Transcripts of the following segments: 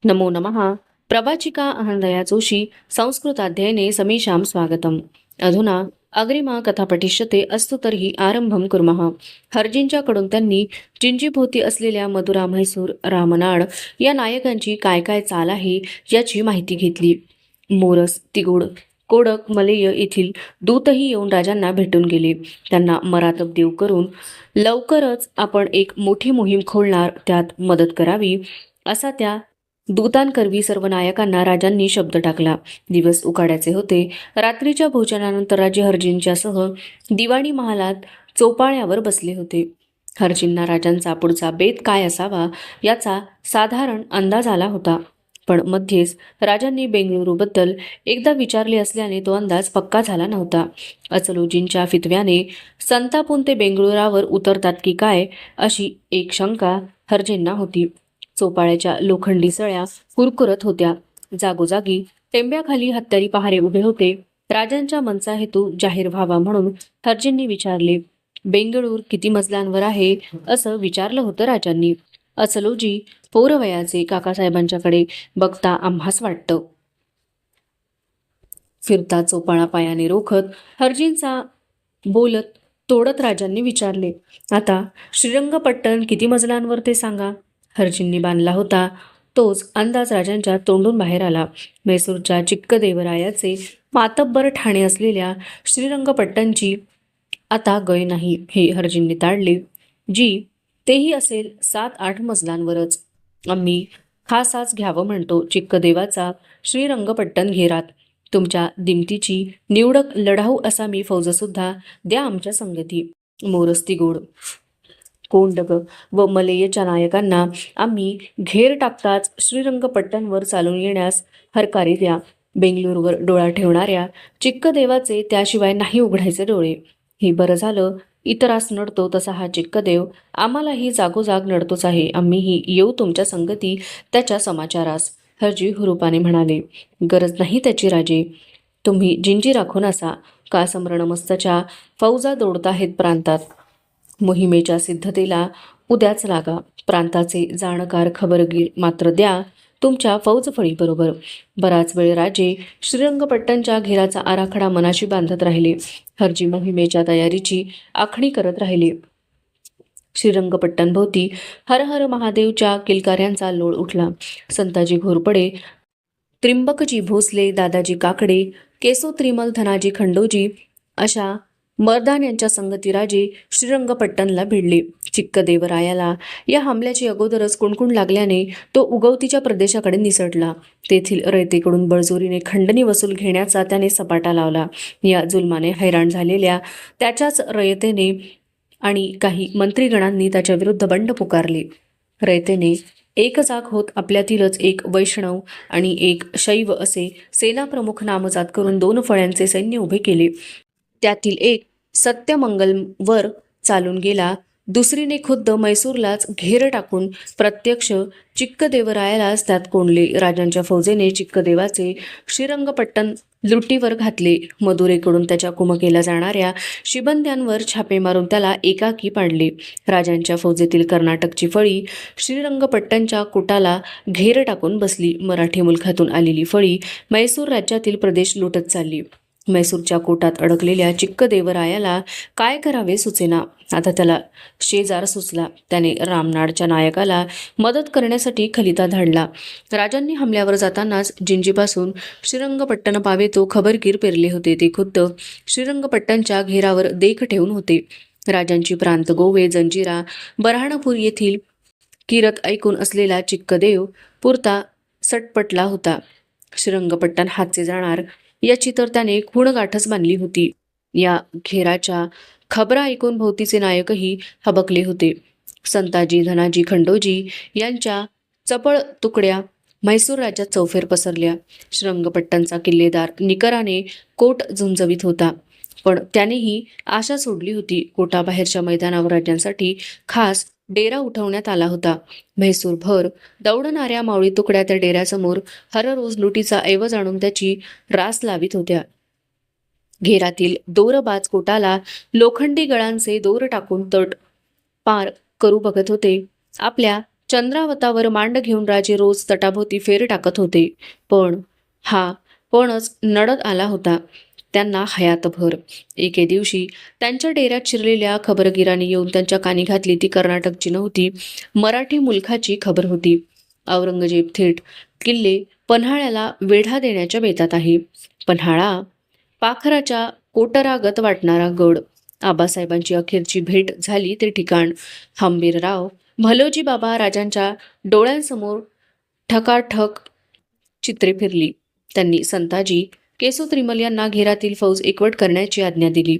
नमो नमः। प्रवाचिका अहंदया जोशी संस्कृताध्ययने समीशां स्वागतम्। अधुना अग्रिमा कथा पठिष्यते अस्तु तर्हि आरंभं कुर्मः। हर्जींच्याकडून त्यांनी चिंचीभोवती असलेल्या मधुरा, म्हैसूर, रामनाड या नायकांची काय काय चाल आहे याची माहिती घेतली. मोरस, तिगुड, कोडक, मलेय येथील दूतही येऊन राजांना भेटून गेले. त्यांना मरातब देव करून लवकरच आपण एक मोठी मोहीम खोलणार, त्यात मदत करावी असा त्या दूतांकरवी सर्व नायकांना राजांनी शब्द टाकला. दिवस उकाड्याचे होते. रात्रीच्या भोजनानंतर राजे हर्जींच्यासह दिवाणी महालात चोपाळ्यावर बसले होते. हर्जींना राजांचा पुढचा बेत काय असावा याचा साधारण अंदाज आला होता. पण मध्येच राजांनी बेंगळुरूबद्दल एकदा विचारले असल्याने तो अंदाज पक्का झाला नव्हता. अचलोजींच्या फितव्याने संतापून ते बेंगळुरावर उतरतात की काय अशी एक शंका हर्जींना होती. चोपाळ्याच्या लोखंडी सळ्या कुरकुरत होत्या. जागोजागी टेंब्याखाली हत्यारी पहारे उभे होते. राजांच्या मनचा हेतू जाहीर व्हावा म्हणून हर्जींनी विचारले, बेंगळूर किती मजल्यांवर आहे असं विचारलं होतं राजांनी. अचलोजी पोरवयाचे काकासाहेबांच्याकडे बघता आम्हास वाटतं. फिरता चोपाळा पायाने रोखत हर्जींचा बोलत तोडत राजांनी विचारले, आता श्रीरंगपट्टण किती मजलांवर ते सांगा. हर्जींनी बांधला होता तोच अंदाज राजांच्या तोंडून बाहेर आला. मैसूरच्या चिक्कदेवरायाचे मातब्बर ठाणे असलेल्या श्रीरंगपट्टणची आता गय नाही हे हर्जींनी ताडले. जी तेही असेल 7-8 मजलांवरच. आम्ही खासाच घ्यावं म्हणतो चिक्कदेवाचा श्रीरंगपट्टण घेरात. तुमच्या दिमतीची निवडक लढाऊ असा मी फौजसुद्धा द्या आमच्या संगती. मोरस्ती गोड कोंडग व मलेयच्या नायकांना आम्ही घेर टाकताच श्रीरंगपट्टणवर चालून येण्यास हरकारी द्या. बेंगळूरवर डोळा ठेवणाऱ्या चिक्कदेवाचे त्याशिवाय नाही उघडायचे डोळे. हे बरं झालं, इतरास नडतो तसा हा चिक्कदेव आम्हालाही जागोजाग नडतोच आहे. आम्हीही येऊ तुमच्या संगती त्याच्या समाचारास. हर्जी हुरूपाने म्हणाले, गरज नाही त्याची राजे. तुम्ही जिंजी राखून असा. का समरणमस्तच्या फौजा दौडताहेत प्रांतात. मोहिमेच्या सिद्धतेला उद्याच लागा. प्रांताचे जाणकार खबरगीर मात्र द्या तुमच्या फौजफळीबरोबर. बराच वेळ राजे श्रीरंगपट्टणच्या घेराचा आराखडा मनाशी बांधत राहिले. हर्जी मोहिमेच्या तयारीची आखणी करत राहिले. श्रीरंगपट्टणभोवती हर हर महादेवच्या किलकार्यांचा लोळ उठला. संताजी घोरपडे, त्रिंबकजी भोसले, दादाजी काकडे, केसो त्रिमल, धनाजी खंडोजी अशा मर्दान्यांच्या संगती राजे श्रीरंगपट्टणला भिडले. चिक्कदेवरायाला या हमल्याची अगोदरच कुणकुण लागल्याने तो उगवतीच्या प्रदेशाकडे निसटला. तेथील रयतेकडून बळजोरीने खंडणी वसूल घेण्याचा त्याने सपाटा लावला. या जुलमाने हैराण झालेल्या त्याच्याच रयतेने आणि काही मंत्रीगणांनी त्याच्या विरुद्ध बंड पुकारले. रयतेने एकजाग होत आपल्यातीलच एक वैष्णव आणि एक शैव असे सेनाप्रमुख नामजात करून 2 फळ्यांचे सैन्य उभे केले. त्यातील एक सत्यमंगलवर चालून गेला. दुसरीने खुद्द मैसूरलाच घेर टाकून प्रत्यक्ष चिक्कदेवरायालाच त्यात कोंडले. राजांच्या फौजेने चिक्कदेवाचे श्रीरंगपट्टण लुटीवर घातले. मदुरेकडून त्याच्या कुमकेला जाणाऱ्या शिबंद्यांवर छापे मारून त्याला एकाकी पाडले. राजांच्या फौजेतील कर्नाटकची फळी श्रीरंगपट्टणच्या कोटाला घेर टाकून बसली. मराठी मुलखातून आलेली फळी मैसूर राज्यातील प्रदेश लुटत चालली. मैसूरच्या कोटात अडकलेल्या चिक्कदेवरायाला काय करावे सुचेना. आता त्याला शेजार सुचला. त्याने रामनाडच्या नायकाला मदत करण्यासाठी खलिता धाडला. राजांनी हमल्यावर जातानाच जिंजीपासून श्रीरंगपट्टण पावे तो खबरगीर पेरले होते. ते खुद्द श्रीरंगपट्टणच्या घेरावर देख ठेवून होते. राजांची प्रांत गोवे, जंजिरा, बऱ्हाणपूर येथील किरत ऐकून असलेला चिक्कदेव पुरता सटपटला होता. श्रीरंगपट्टण हातचे जाणार याची तर त्याने खूणगाठच बांधली होती. या घेराच्या खबरा ऐकून भोवतीचे नायकही हबकले होते. संताजी, धनाजी खंडोजी यांच्या चपळ तुकड्या म्हैसूर राज्यात चौफेर पसरल्या. श्रीरंगपट्टणचा किल्लेदार निकराने कोट झुंजवीत होता. पण त्यानेही आशा सोडली होती. कोटाबाहेरच्या मैदानावर राज्यांसाठी खास डेरा उठवण्यात आला होता. म्हैसूरभर दौडणाऱ्या मावळी तुकड्या त्या डेऱ्यासमोर हर रोज लुटीचा ऐवज आणून त्याची रास लावित होत्या. घेरातील दोरबाज कोटाला लोखंडी गळांचे दोर टाकून तट पार करू बघत होते. आपल्या चंद्रावतावर मांड घेऊन राजे रोज तटाभोवती फेर टाकत होते. पण हा पणच नडत आला होता त्यांना हयातभर. एके दिवशी त्यांच्या डेऱ्यात शिरलेल्या खबरगिरांनी येऊन त्यांच्या कानी घातली ती कर्नाटकची नव्हती, मराठी मुलखाची खबर होती. औरंगजेब थेट किल्ले पन्हाळ्याला वेढा देण्याच्या बेतात आहे. पन्हाळा पाखराच्या कोटरागत वाटणारा गड. आबासाहेबांची अखेरची भेट झाली ते ठिकाण. हंबीरराव भलोजी बाबा राजांच्या डोळ्यांसमोर ठकाठक चित्रे फिरली. त्यांनी संताजी केसो त्रिमल यांना घेरातील फौज एकवट करण्याची आज्ञा दिली.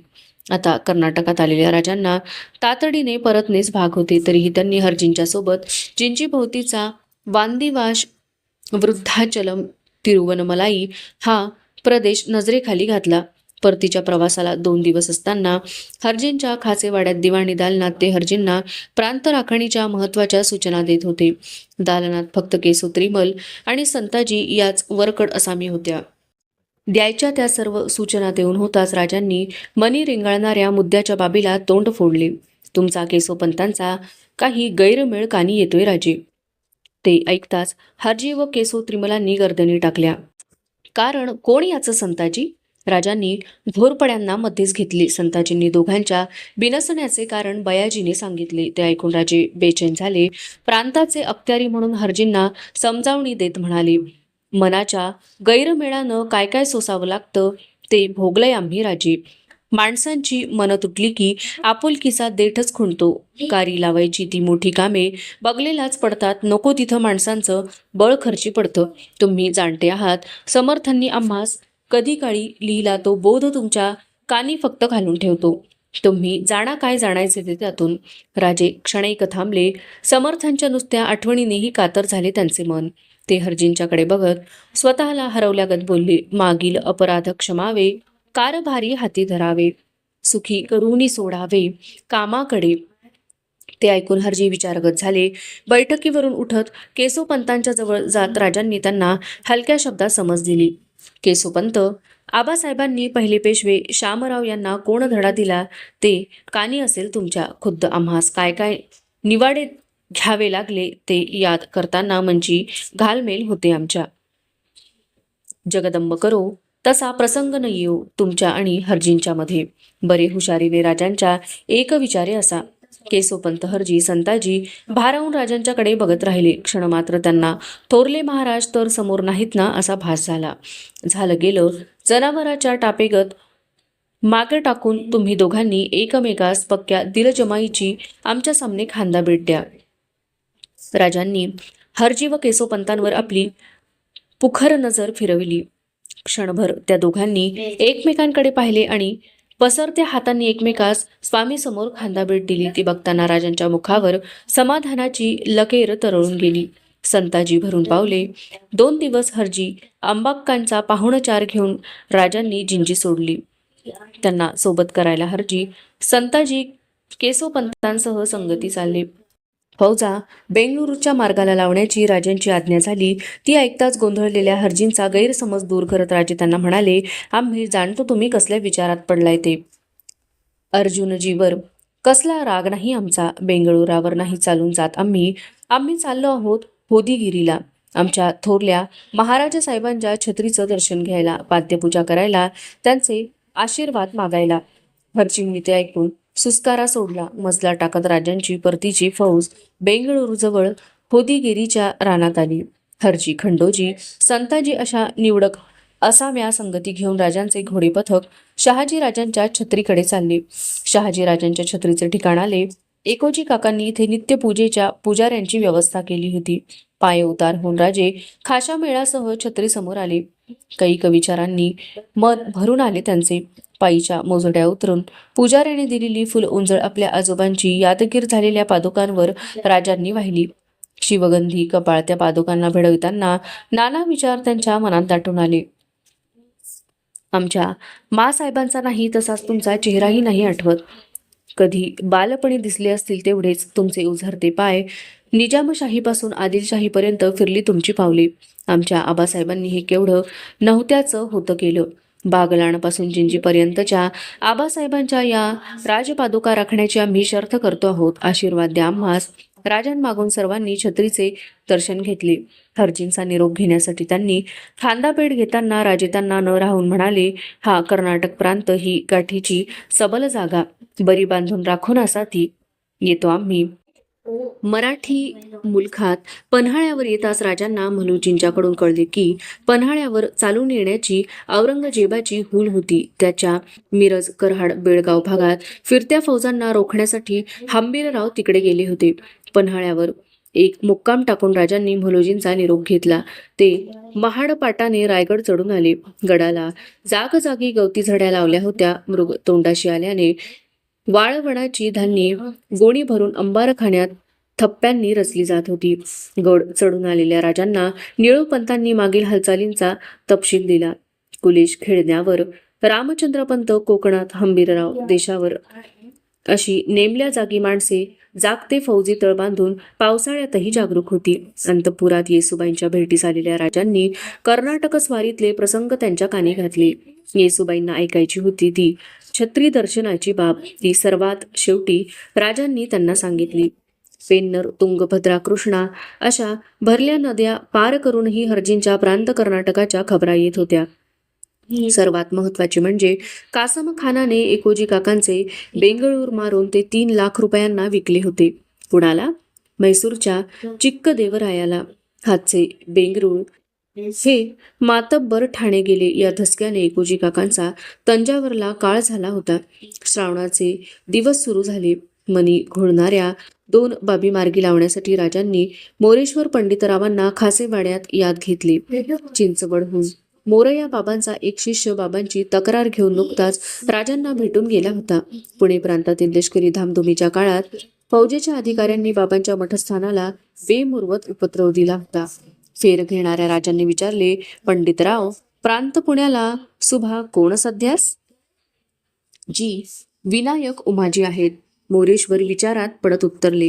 आता कर्नाटकात आलेल्या राजांना तातडीने परतनेच भाग होते. तरीही त्यांनी हरजींच्या सोबत जिंजीभोवतीचा वांदिवाश, वृद्धाचलम, तिरुवनमलाई हा प्रदेश नजरेखाली घातला. परतीच्या प्रवासाला 2 दिवस असताना हरजींच्या खासेवाड्यात दिवाणी दालनात ते हरजींना प्रांत राखणीच्या महत्त्वाच्या सूचना देत होते. दालनात फक्त केसो त्रिमल आणि संताजी याच वरकड असामी होत्या. द्यायच्या त्या सर्व सूचना देऊन होताच राजांनी मनी रेंगाळणाऱ्या मुद्द्याच्या बाबीला तोंड फोडले. तुमचा केसोपंतांचा काही गैरमेळ कानी येतोय राजे. ते ऐकताच हरजी व केसो त्रिमलांनी गर्दनी टाकल्या. कारण कोण याचं संताजी? राजांनी घोरपड्यांना मध्येच घेतली. संताजींनी दोघांच्या बिनसण्याचे कारण बयाजीने सांगितले. ते ऐकून राजे बेचैन झाले. प्रांताचे अखत्यारी म्हणून हरजींना समजावणी देत म्हणाले, मनाच्या गैरमेळानं काय काय सोसावं लागतं ते भोगलंय आम्ही राजे. माणसांची मनं तुटली की आपुलकीचा देठच खुंटतो. कारी लावायची ती मोठी कामे बगलेलाच पडतात. नको तिथं माणसांचं बळ खर्ची पडतं. तुम्ही जाणते आहात. समर्थांनी आम्हास कधी काळी लिहिला तो बोध तुमच्या कानी फक्त घालून ठेवतो. तुम्ही जाणा काय जाणायचे ते त्यातून. राजे क्षणैक थांबले. समर्थांच्या नुसत्या आठवणीनेही कातर झाले त्यांचे मन. ते हरजींच्याकडे बघत स्वतःला हरवल्यागत बोलले, मागील अपराध क्षमावे, कारभारी हाती धरावे, सुखी करूनी सोडावे कामाकडे. ते ऐकून हरजी विचारगत झाले. बैठकीवरून उठत केसोपंतांच्या जवळ जात राजांनी त्यांना हलक्या शब्दात समज दिली. केसोपंत, आबासाहेबांनी पहिले पेशवे शामराव यांना कोण धडा दिला ते कानी असेल तुमच्या. खुद्द आम्हास काय काय निवाडे घ्यावे लागले ते याद करताना म्हणजे घालमेल होते आमच्या. जगदंब करो तसा प्रसंग न येऊ तुमच्या आणि हरजींच्या मध्ये. बरे हुशारीने राजांच्या एक विचारे असा. केसोपंत, हरजी, संताजी भारावून राजांच्याकडे बघत राहिले. क्षणमात्र त्यांना थोरले महाराज तर समोर नाहीत ना असा भास झाला. झालं गेलं. जनावराच्या टापेगत मागे टाकून तुम्ही दोघांनी एकमेकास पक्क्या दिलजमाईची आमच्या सामने खांदा भेट द्या. राजांनी हरजी व केसोपंतांवर आपली पुखर नजर फिरवली. क्षणभर त्या दोघांनी एकमेकांकडे पाहिले आणि पसरत्या हातांनी एकमेकास स्वामी समोर खांदा भेट दिली. ती बघताना राजांच्या मुखावर समाधानाची लकेर तरळून गेली. संताजी भरून पावले. 2 दिवस हरजी अंबाक्कांचा पाहुणचार घेऊन राजांनी जिंजी सोडली. त्यांना सोबत करायला हरजी, संताजी केसोपंतांसह संगती चालले. फौजा बेंगळुरूच्या मार्गाला लावण्याची राजांची आज्ञा झाली. ती ऐकताच गोंधळलेल्या हरजींचा गैरसमज दूर करत राजे त्यांना म्हणाले, आम्ही जाणतो तुम्ही कसल्या विचारात पडलाय ते. अर्जुनजीवर कसला राग नाही आमचा. बेंगळुरावर नाही चालून जात आम्ही. आम्ही चाललो आहोत होदीगिरीला. आमच्या थोरल्या महाराजा साहेबांच्या छत्रीचं दर्शन घ्यायला, पाद्यपूजा करायला, त्यांचे आशीर्वाद मागायला. हरजींनी ते ऐकून सुस्कारा सोडला. मजला टाकत राजांची परतीची फौज बेंगळुरूजवळ होदीगिरीच्या रानात आली. हरजी, खंडोजी, संताजी अशा निवडक असाव्या संगती घेऊन राजांचे घोडे पथक शहाजी राजांच्या छत्रीकडे चालले. शहाजी राजांच्या छत्रीचे ठिकाण आले. एकोजी काकांनी इथे नित्यपूजेच्या पुजाऱ्यांची व्यवस्था केली होती. पाय उतार होऊन राजे खाशा मेळासह छत्री समोर आले. कैक विचारांनी मन भरून आले त्यांचे. पायीच्या मोजड्या उतरून पुजाऱ्याने दिलेली फुल उंजळ आपल्या आजोबांची यादगीर झालेल्या पादुकांवर राजांनी वाहिली. शिवगंधी कपाळ त्या पादुकांना भिडविताना नाना विचार त्यांच्या मनात दाटून आले. आमच्या मासाहेबांचा नाही तसाच तुमचा चेहराही नाही आठवत. कधी बालपणी दिसले असतील तेवढेच तुमचे उझरते पाय. निजामशाहीपासून आदिलशाहीपर्यंत फिरली तुमची पावले. आमच्या आबासाहेबांनी हे केवढं नव्हत्याचं होतं केलं. बागलाणपासून जिंजीपर्यंतच्या आबासाहेबांच्या या राजपादुका राखण्याची आम्ही शर्थ करतो आहोत. आशीर्वाद द्या आम्हास. राजांमागून सर्वांनी छत्रीचे दर्शन घेतले. हरजींचा निरोप घेण्यासाठी त्यांनी खांदापेठ घेताना राजे त्यांना न राहून म्हणाले, हा कर्नाटक प्रांत ही गाठीची सबल जागा, बरी बांधून राखोनासाठी येतो आम्ही. मराठी मुलखात पन्हाळ्यावर येताच राजांना मनुजींच्याकडून कळले की पन्हाळ्यावर चालून येण्याची औरंगजेबाची हुल होती. त्याच्या मिरज, कराड, बेळगाव भागात फिरत्या फौजांना रोखण्यासाठी हंबीरराव तिकडे गेले होते. पन्हाळ्यावर एक मुक्काम टाकून राजांनी मनुजींचा निरोप घेतला. ते महाडपाटाने रायगड चढून आले. गडाला जागोजागी गवती झड्या लावल्या होत्या. मृग तोंडाशी आल्याने वाळवणाची धान्ये गोणी भरून अंबारखान्यात थप्प्यांनी रचली जात होती. गड चढून आलेल्या राजांना निळोपंतांनी मागील हालचालींचा तपशील दिला. कुलेश खेळण्यावर रामचंद्रपंत, कोकणात हंबीरराव, देशावर अशी नेमल्या जागी माणसे जागते फौजी तळ बांधून पावसाळ्यातही जागरूक होती. अंतपुरात येसुबाईंच्या भेटीस आलेल्या राजांनी कर्नाटक स्वारीतले प्रसंग त्यांच्या कानी घातले. येसुबाईंना ऐकायची होती ती छत्री दर्शनाची बाब. ती सर्वात शेवटी राजांनी त्यांना सांगितली. पेन्नर, तुंगभद्रा, कृष्णा अशा भरल्या नद्या पार करूनही हरजींच्या प्रांत कर्नाटकाच्या खबरा येत होत्या. सर्वात महत्वाचे म्हणजे कासम खानाने एकोजी काकांचे बेंगळूर मारून ते 3 लाख रुपयांना विकले होते. कुणाला? म्हैसूरच्या चिक्कदेवरायाला. हातचे बेंगळूर हे मातब्बर ठाणे गेले. या धसक्याने एकोजी काकांचा तंजावरला काळ झाला होता. श्रावणाचे दिवस सुरू झाले. मनी घोळणाऱ्या 2 बाबी मार्गी लावण्यासाठी राजांनी मोरेश्वर पंडितरावांना खासेवाड्यात याद घेतले. चिंचवडहून मोरया बाबांचा एक शिष्य बाबांची तक्रार घेऊन नुकताच राजांना भेटून गेला होता. पुणे प्रांतातील लष्करी धामधुमीच्या काळात फौजेच्या अधिकाऱ्यांनी बाबांच्या मठस्थानाला बेमुरवत उपद्रव दिला होता. फेर घेणाऱ्या राजांनी विचारले, पंडितराव, प्रांत पुण्याला सुभा कोण सध्यास? जी विनायक उमाजी आहेत. मोरेश्वर विचारात पडत उत्तरले.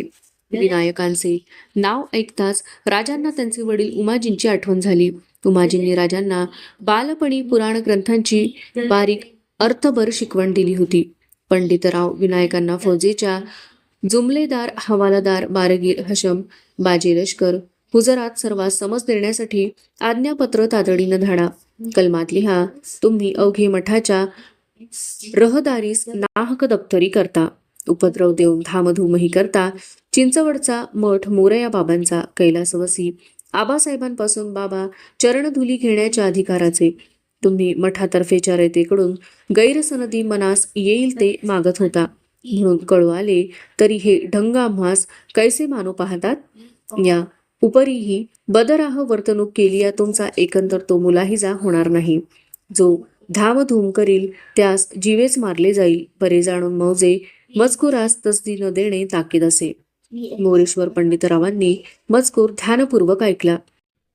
विनायकांचे नाव ऐकताच राजांना त्यांचे वडील उमाजींची आठवण झाली. उमाजींनी राजांना बालपणी पुराण ग्रंथांची बारीक अर्थभर शिकवण दिली होती. पंडितराव विनायकांना फौजेच्या जुमलेदार, हवालादार, बारगीर, हशम, बाजी लष्कर, हुजरात सर्वांस समज देण्यासाठी आज्ञापत्र तातडीनं धाडा. कलमात लिहा, तुम्ही अवघे मठाच्या रहदारीस नाहक दप्तरी करता. उपद्रव देऊन धामधूमही करता. चिंचवडचा मठ मोरया बाबांचा, कैलासवसी आबासाहेबांपासून बाबा चरणधुली घेण्याच्या अधिकाराचे. तुम्ही मठातर्फेच्या रयतेकडून गैरसनदी मनास येईल ते मागत होता. म्हणून कळू आले तरी हे ढंग आम्हास कैसे मानू पाहतात? या उपरीही बदराह वर्तणूक केली या तुमचा एकंदर तो मुलाहिजा होणार नाही. जो धामधूम करील त्यास जीवेच मारले जाईल. बरे जाणून मौजे मजकुरास तसदी न देणे ताकीद असे. मोरेश्वर पंडितरावांनी मजकूर ध्यानपूर्वक ऐकला.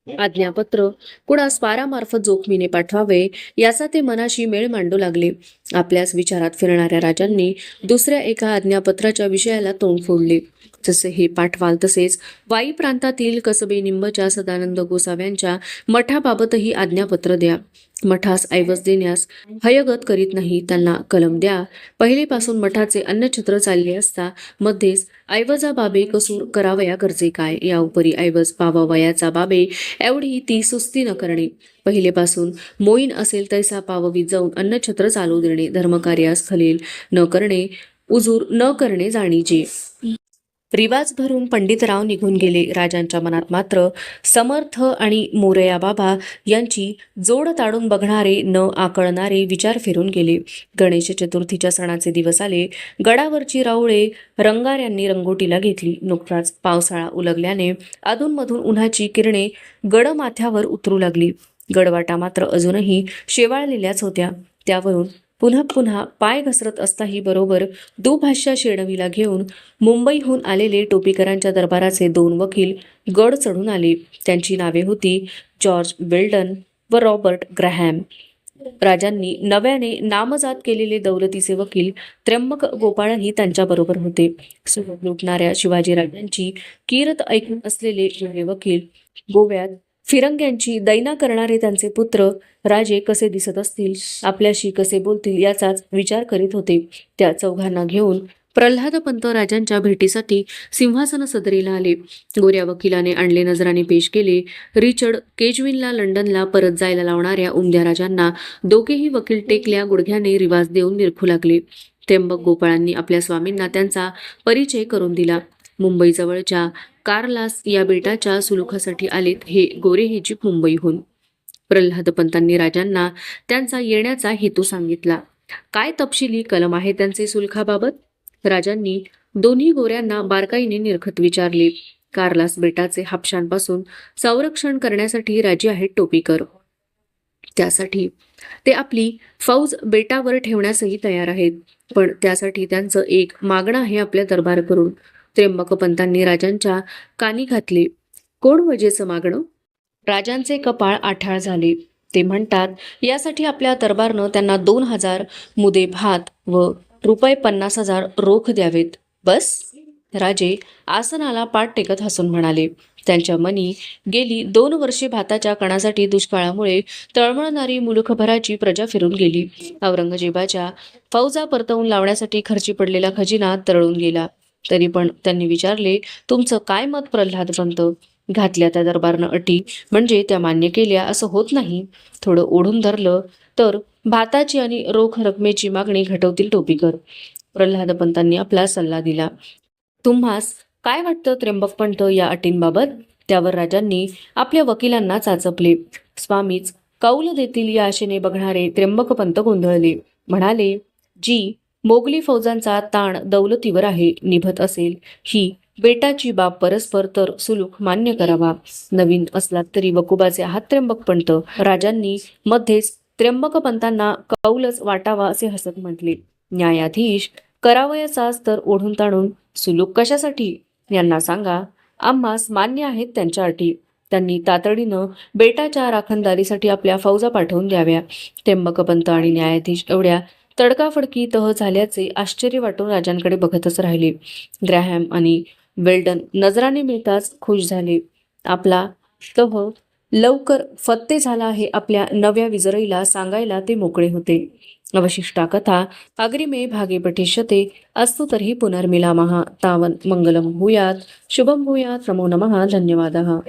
आज्ञापत्र कुणास पारामार्फत जोखमीने पाठवावे याचा ते मनाशी मेळ मांडू लागले. आपल्याच विचारात फिरणाऱ्या राजांनी दुसऱ्या एका आज्ञापत्राच्या विषयाला तोंड फोडले. जसे हे पाठवाल तसेच वाई प्रांतातील कसबे निंबच्या सदानंद गोसाव्यांच्या मठाबाबतही आज्ञापत्र द्या. मठास ऐवज देण्यास हयगत करीत नाही. त्यांना कलम द्या. पहिलेपासून मठाचे अन्नछत्र चालले असता मध्येच ऐवजा बाबे कसूर करावया गरजे काय? या उपरी ऐवज पावावयाचा बाबे एवढी ती सुस्ती न करणे. पहिलेपासून मोईन असेल तैसा पाववीत जाऊन अन्नछत्र चालू देणे. धर्मकार्यास खलेल न करणे, उजूर न करणे जाणीजे. रिवाज भरून पंडितराव निघून गेले. राजांच्या मनात मात्र समर्थ आणि मोरया बाबा यांची जोड ताडून बघणारे न आकळणारे विचार फिरून गेले. गणेश चतुर्थीच्या सणाचे दिवस आले. गडावरची राऊळे रंगाऱ्यांनी रंगोटीला घेतली. नुकताच पावसाळा उलगल्याने अधूनमधून उन्हाची किरणे गडमाथ्यावर उतरू लागली. गडवाटा मात्र अजूनही शेवाळलेल्याच होत्या. त्यावरून पुन्हा पुन्हा पाय घसरत असताही बरोबर दुभाष्या शेणवीला घेऊन मुंबईहून आलेले टोपीकरांच्या दरबाराचे 2 वकील गड चढून आले. त्यांची नावे होती जॉर्ज बेल्डन व रॉबर्ट ग्रॅहॅम. राजांनी नव्याने नामजात केलेले दौलतीचे वकील त्र्यंबक गोपाळही त्यांच्याबरोबर होते. सुलभ लुटणाऱ्या शिवाजीराजांची कीर्त ऐकून असलेले हे वकील गोव्यात फिरंग्यांची दैना करणारे त्यांचे पुत्र राजे कसे दिसत असतील, आपल्याशी कसे बोलतील याचाच विचार करीत होते. त्या चौघांना घेऊन प्रल्हादपंत राजांच्या भेटीसाठी सिंहासन सदरीला आले. गोऱ्या वकिलाने आणले नजराने पेश केले. रिचर्ड केजविनला लंडनला परत जायला लावणाऱ्या उमद्या राजांना दोघेही वकील टेकल्या गुडघ्याने रिवाज देऊन निरखू लागले. त्र्यंबक गोपाळांनी आपल्या स्वामींना त्यांचा परिचय करून दिला. मुंबईजवळच्या कार्लास या बेटाच्या सुलुखासाठी आलेत हे गोरे हे जीप मुंबईहून. प्रल्हादपंतांनी राजांना त्यांचा येण्याचा हेतू सांगितला. काय तपशिली कलम आहे त्यांचे सुलखाबाबत? राजांनी दोन्ही गोऱ्यांना बारकाईने निरखत विचारले. कार्लास बेटाचे हापशांपासून संरक्षण करण्यासाठी राजी आहेत टोपीकर. त्यासाठी ते आपली फौज बेटावर ठेवण्यासही तयार आहेत. पण त्यासाठी त्यांचं एक मागणं आहे आपल्या दरबाराकडून. त्र्यंबकपंतांनी राजांच्या कानी घातले. कोण वजेचं मागणं? राजांचे कपाळ आठाळ झाले. ते म्हणतात, यासाठी आपल्या दरबारनं त्यांना 2000 मुदे भात व ₹50,000 रोख द्यावेत. बस? राजे आसनाला पाठ टेकत हसून म्हणाले. त्यांच्या मनी गेली 2 वर्षे भाताच्या कणासाठी दुष्काळामुळे तळमळणारी मुलुखभराची प्रजा फिरून गेली. औरंगजेबाच्या फौजा परतवून लावण्यासाठी खर्ची पडलेला खजिना तरळून गेला. तरी पण त्यांनी विचारले, तुमचं काय मत प्रल्हादपंत? घातल्या त्या दरबारनं अटी म्हणजे त्या मान्य केल्या असं होत नाही. थोडं ओढून धरलं तर भाताची आणि रोख रकमेची मागणी घटवतील टोपीकर. प्रल्हादपंतांनी आपला सल्ला दिला. तुम्हास काय वाटतं त्र्यंबकपंत या अटींबाबत? त्यावर राजांनी आपल्या वकिलांना चाचपले. स्वामीच कौल देतील या आशेने बघणारे त्र्यंबकपंत गोंधळले. म्हणाले, जी मोगली फौजांचा ताण दौलतीवर आहे निभत असेल ही बेटाची बाब परस्पर तर सुलूक मान्य करावा. नवीन असलात तरी वकुबाचे आहात त्र्यंबकपंत. राजांनी मध्येच त्र्यंबकपंतांना कौलच वाटावा असे हसत म्हटले. न्यायाधीश करावयाचाच तर ओढून ताणून सुलूक कशासाठी? यांना सांगा. आम्हास मान्य आहेत त्यांच्या अटी. त्यांनी तातडीनं बेटाच्या राखणदारीसाठी आपल्या फौजा पाठवून द्याव्या. त्र्यंबकपंत आणि न्यायाधीश एवढ्या तडकाफडकी तह झाल्याचे आश्चर्य वाटून राजांकडे बघतच राहिले. ग्रॅहम आणि वेल्डन नजराने मिळताच खुश झाले. आपला तह लवकर फत्ते झाला हे आपल्या नव्या विजरईला सांगायला ते मोकळे होते. अवशिष्टा कथा अग्रिमे भागे पठिष्यते. अस्तु तर्हि पुनर्मिलामः. तावन् मंगलं भूयात्, शुभं भूयात्. नमो नमः. धन्यवादः.